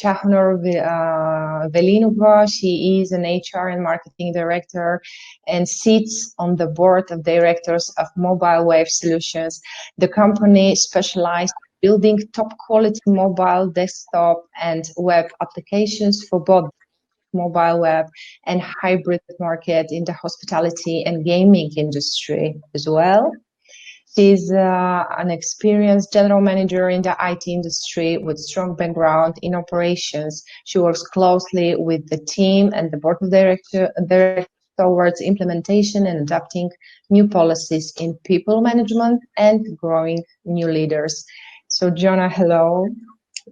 Jahonoro Veselinova. She is an HR and marketing director and sits on the board of directors of Mobile Wave Solutions. The company specializes in building top quality mobile, desktop, and web applications for both mobile web and hybrid market in the hospitality and gaming industry as well. She's an experienced general manager in the IT industry with strong background in operations. She works closely with the team and the board of directors towards implementation and adapting new policies in people management and growing new leaders. So, Jonah, hello.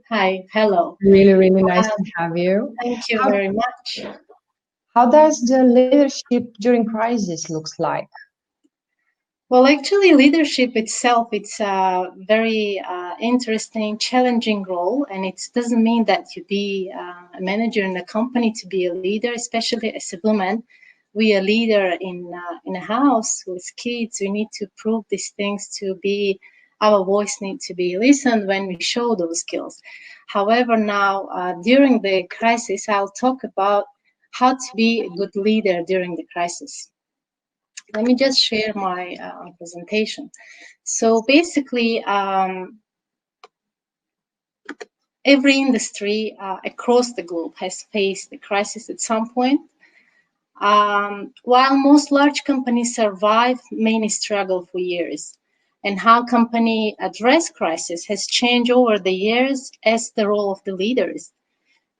Hi, hello. Really nice to have you. Thank you very much. How does the leadership during crisis looks like? Well, actually, leadership itself, it's a very interesting, challenging role, and it doesn't mean that you be a manager in a company to be a leader, especially as a woman. We are a leader in a house with kids. We need to prove these things to be, our voice needs to be listened when we show those skills. However, now during the crisis, I'll talk about how to be a good leader during the crisis. Let me just share my presentation. So basically, every industry across the globe has faced the crisis at some point. While most large companies survive, many struggle for years. And how companies address crisis has changed over the years as the role of the leaders.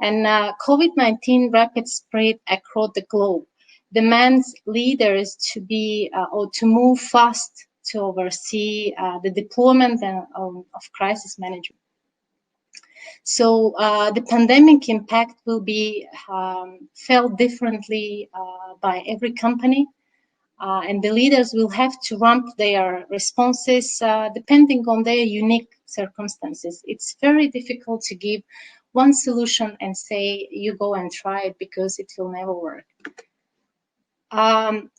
And COVID-19 rapid spread across the globe demands leaders to be or to move fast to oversee the deployment of crisis management. So the pandemic impact will be felt differently by every company, and the leaders will have to ramp their responses depending on their unique circumstances. It's very difficult to give one solution and say, you go and try it because it will never work.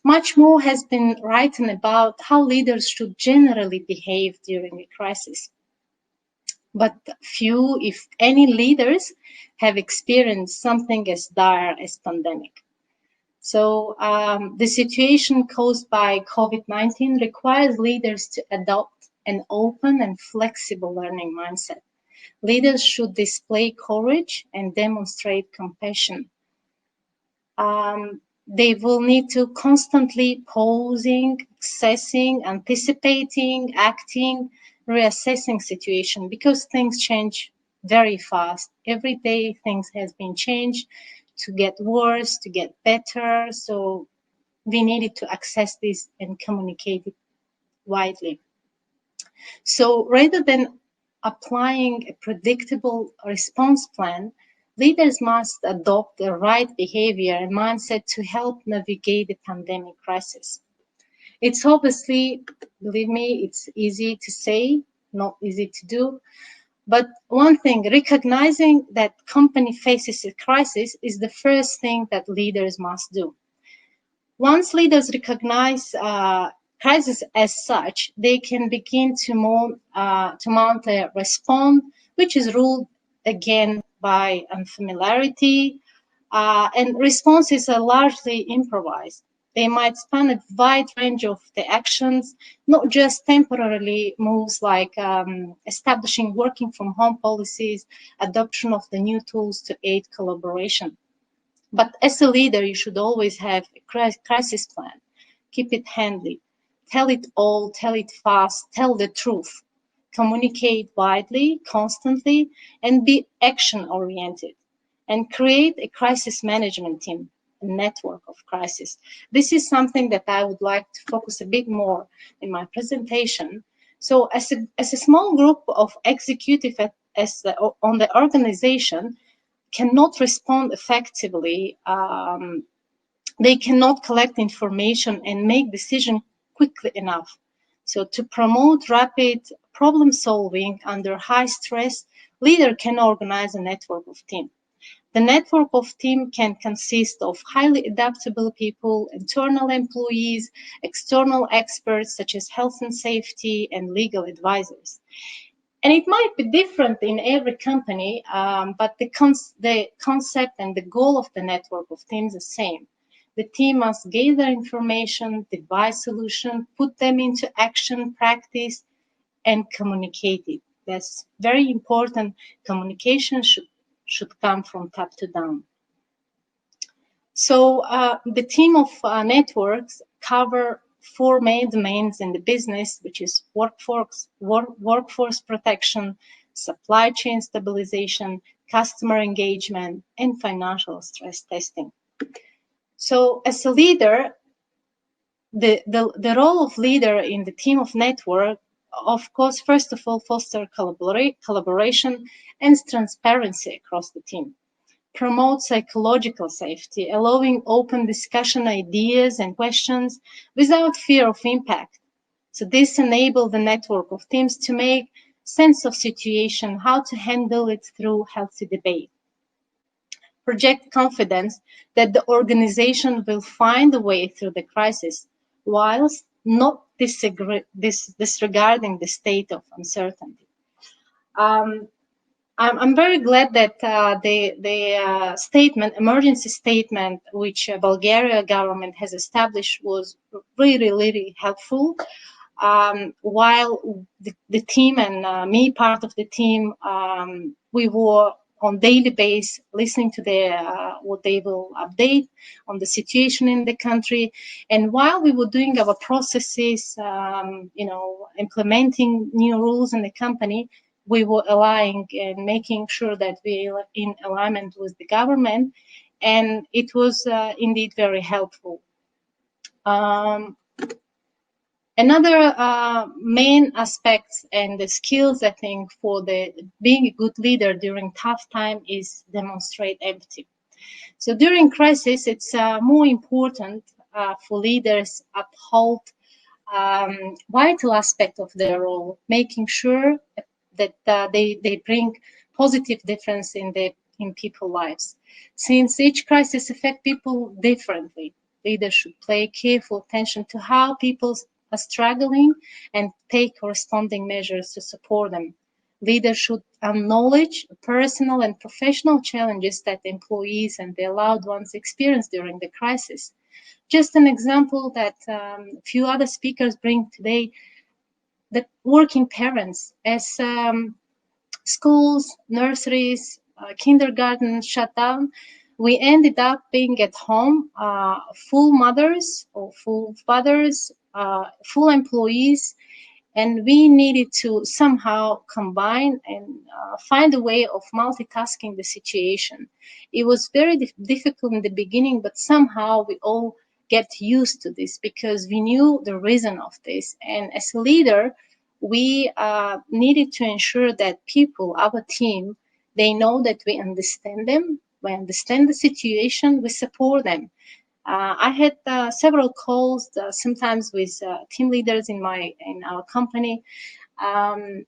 Much more has been written about how leaders should generally behave during a crisis. But few, if any, leaders have experienced something as dire as pandemic. So the situation caused by COVID-19 requires leaders to adopt an open and flexible learning mindset. Leaders should display courage and demonstrate compassion. They will need to constantly pausing, assessing, anticipating, acting, reassessing situation because things change very fast. Every day things has been changed to get worse, to get better. So we needed to access this and communicate it widely. So rather than applying a predictable response plan, leaders must adopt the right behavior and mindset to help navigate the pandemic crisis. It's obviously, believe me, it's easy to say, not easy to do. But one thing, recognizing that company faces a crisis is the first thing that leaders must do. Once leaders recognize crisis as such, they can begin to mount a response, which is ruled again by unfamiliarity, and responses are largely improvised. They might span a wide range of the actions, not just temporarily moves like establishing working from home policies, adoption of the new tools to aid collaboration. But as a leader, you should always have a crisis plan. Keep it handy. Tell it all, tell it fast, tell the truth. Communicate widely, constantly, and be action-oriented. And create a crisis management team, a network of crisis. This is something that I would like to focus a bit more in my presentation. So as a small group of executives on the organization, cannot respond effectively, they cannot collect information and make decisions quickly enough. So to promote rapid problem solving under high stress, leader can organize a network of team. The network of team can consist of highly adaptable people, internal employees, external experts such as health and safety, and legal advisors. And it might be different in every company, but the concept and the goal of the network of teams is the same. The team must gather information, devise solutions, put them into action, practice, and communicate it. That's very important. Communication should come from top to down. So the team of networks cover four main domains in the business, which is workforce protection, supply chain stabilization, customer engagement, and financial stress testing. So as a leader, the role of leader in the team of network, of course, first of all, foster collaboration and transparency across the team. Promote psychological safety, allowing open discussion, ideas, and questions without fear of impact. So this enables the network of teams to make sense of situation, how to handle it through healthy debate. Project confidence that the organization will find a way through the crisis, whilst not disregarding the state of uncertainty. I'm very glad that the statement, emergency statement, which Bulgaria government has established was really, really helpful. While the team and me, part of the team, we were on daily basis listening to what they will update on the situation in the country. And while we were doing our processes, implementing new rules in the company, we were aligning and making sure that we are in alignment with the government, and it was indeed very helpful. Another main aspect and the skills, I think, for being a good leader during tough time is demonstrate empathy. So during crisis, it's more important for leaders uphold vital aspect of their role, making sure that they bring positive difference in people's lives. Since each crisis affects people differently, leaders should pay careful attention to how people are struggling and take corresponding measures to support them. Leaders should acknowledge personal and professional challenges that employees and their loved ones experience during the crisis. Just an example that a few other speakers bring today, the working parents, as schools, nurseries, kindergarten shut down, we ended up being at home, full mothers or full fathers, full employees, and we needed to somehow combine and find a way of multitasking the situation. It was very difficult in the beginning, but somehow we all get used to this because we knew the reason of this. And as a leader, we needed to ensure that people, our team, they know that we understand them, we understand the situation, we support them. I had several calls, sometimes with team leaders in our company, and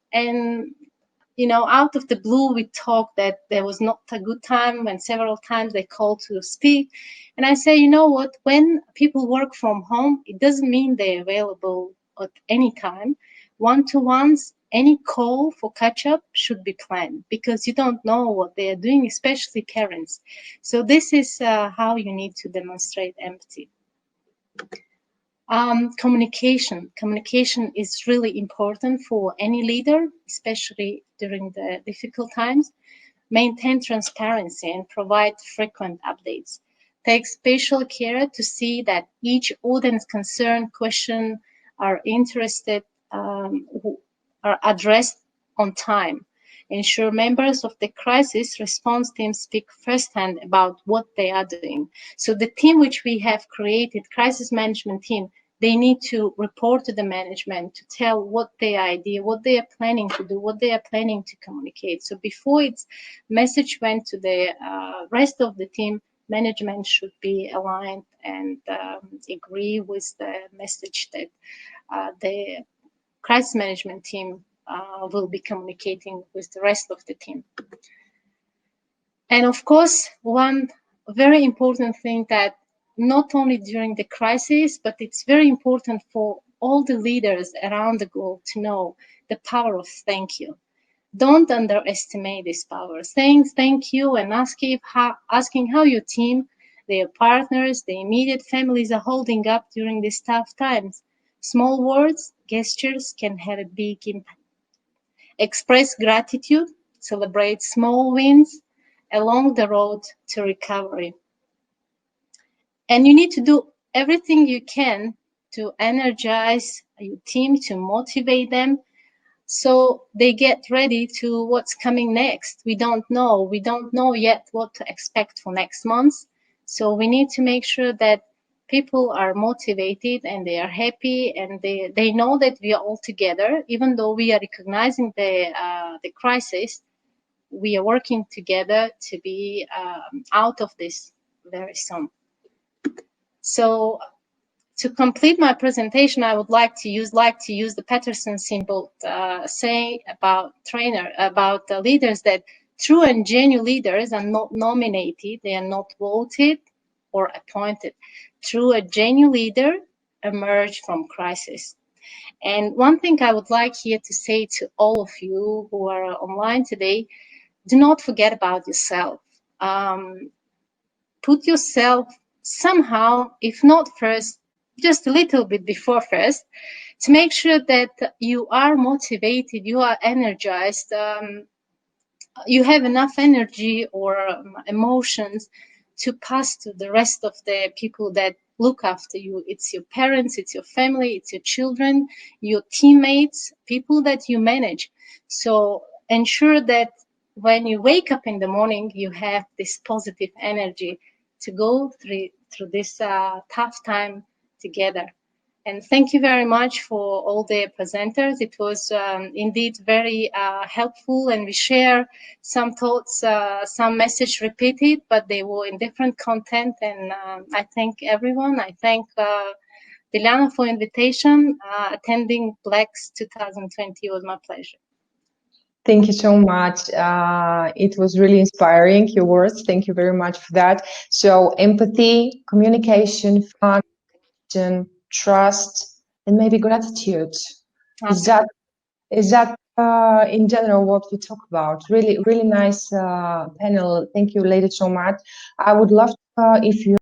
out of the blue, we talked that there was not a good time, and several times they called to speak. And I say, you know what? When people work from home, it doesn't mean they're available at any time. One-to-ones, any call for catch-up should be planned because you don't know what they are doing, especially parents. So this is how you need to demonstrate empathy. Communication is really important for any leader, especially during the difficult times. Maintain transparency and provide frequent updates. Take special care to see that each audience concerned, question, are interested, are addressed on time. Ensure members of the crisis response team speak firsthand about what they are doing. So the team which we have created, crisis management team, they need to report to the management to tell what their idea, what they are planning to do, what they are planning to communicate. So before its message went to the rest of the team, management should be aligned and agree with the message that the crisis management team will be communicating with the rest of the team. And of course, one very important thing that not only during the crisis, but it's very important for all the leaders around the globe to know the power of thank you. Don't underestimate this power. Saying thank you and asking how your team, their partners, their immediate families are holding up during these tough times. Small words, gestures can have a big impact. Express gratitude, celebrate small wins along the road to recovery. And you need to do everything you can to energize your team, to motivate them, so they get ready to what's coming next. We don't know yet what to expect for next month, so we need to make sure that people are motivated and they are happy, and they know that we are all together. Even though we are recognizing the crisis, we are working together to be out of this very soon. So to complete my presentation, I would like to use the Peterson symbol, saying about leaders, that true and genuine leaders are not nominated, they are not voted or appointed. True and genuine leader emerge from crisis. And one thing I would like here to say to all of you who are online today: do not forget about yourself. Put yourself somehow, if not first, just a little bit before first, to make sure that you are motivated, you are energized, you have enough energy or emotions to pass to the rest of the people that look after you. It's your parents, it's your family, it's your children, your teammates, people that you manage. So ensure that when you wake up in the morning, you have this positive energy to go through this tough time together. And thank you very much for all the presenters. It was indeed very helpful, and we share some thoughts, some message repeated, but they were in different content. And I thank everyone. I thank Diljana for invitation. Attending BLEX 2020 was my pleasure. Thank you so much. It was really inspiring, your words. Thank you very much for that. So empathy, communication, fun, trust, and maybe gratitude. Is that in general what we talk about? Really, really nice panel. Thank you, ladies, so much. I would love if you